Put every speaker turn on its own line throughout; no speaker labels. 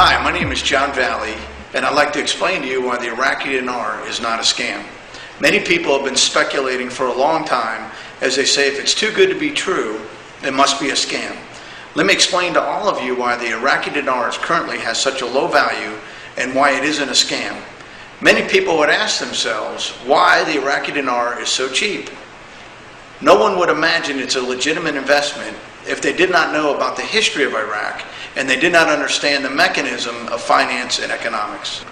Hi, my name is John Valley, and I'd like to explain to you why the Iraqi Dinar is not a scam. Many people have been speculating for a long time, as they say if it's too good to be true, it must be a scam. Let me explain to all of you why the Iraqi Dinar currently has such a low value and why it isn't a scam. Many people would ask themselves why the Iraqi Dinar is so cheap. No one would imagine it's a legitimate investment if they did not know about the history of Iraq and they did not understand the mechanism of finance and economics.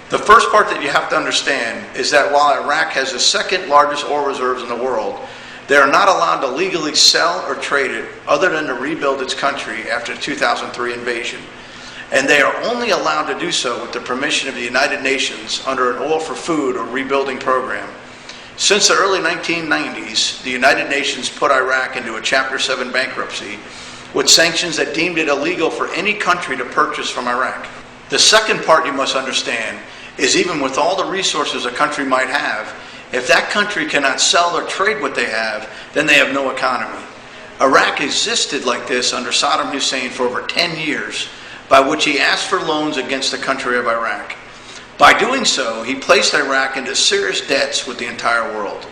The first part that you have to understand is that while Iraq has the second largest oil reserves in the world, they are not allowed to legally sell or trade it other than to rebuild its country after the 2003 invasion. And they are only allowed to do so with the permission of the United Nations under an oil for food or rebuilding program. Since the early 1990s, the United Nations put Iraq into a Chapter 7 bankruptcy with sanctions that deemed it illegal for any country to purchase from Iraq. The second part you must understand is even with all the resources a country might have, if that country cannot sell or trade what they have, then they have no economy. Iraq existed like this under Saddam Hussein for over 10 years, by which he asked for loans against the country of Iraq. By doing so, he placed Iraq into serious debts with the entire world.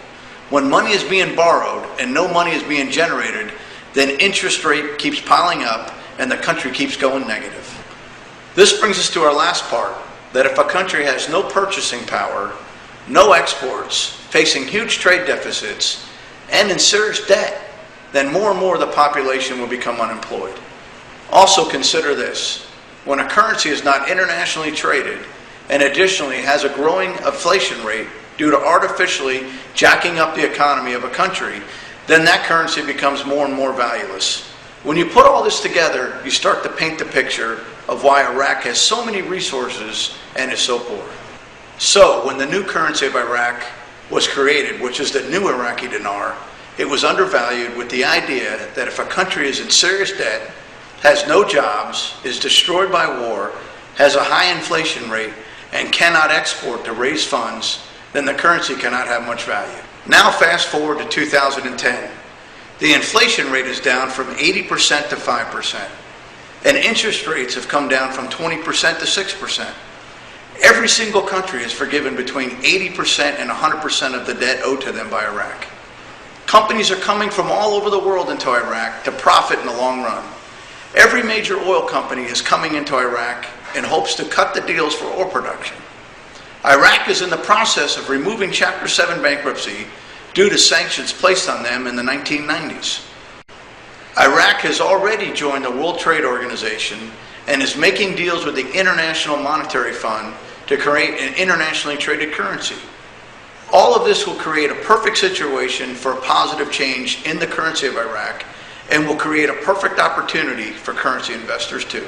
When money is being borrowed and no money is being generated, then interest rate keeps piling up and the country keeps going negative. This brings us to our last part, that if a country has no purchasing power, no exports, facing huge trade deficits, and in serious debt, then more and more of the population will become unemployed. Also consider this, when a currency is not internationally traded, and additionally has a growing inflation rate due to artificially jacking up the economy of a country, then that currency becomes more and more valueless. When you put all this together, you start to paint the picture of why Iraq has so many resources and is so poor. So, when the new currency of Iraq was created, which is the new Iraqi Dinar, it was undervalued with the idea that if a country is in serious debt, has no jobs, is destroyed by war, has a high inflation rate, and cannot export to raise funds, then the currency cannot have much value. Now fast forward to 2010. The inflation rate is down from 80% to 5%, and interest rates have come down from 20% to 6%. Every single country is forgiven between 80% and 100% of the debt owed to them by Iraq. Companies are coming from all over the world into Iraq to profit in the long run. Every major oil company is coming into Iraq in hopes to cut the deals for oil production. Iraq is in the process of removing Chapter 7 bankruptcy due to sanctions placed on them in the 1990s. Iraq has already joined the World Trade Organization and is making deals with the International Monetary Fund to create an internationally traded currency. All of this will create a perfect situation for a positive change in the currency of Iraq and will create a perfect opportunity for currency investors too.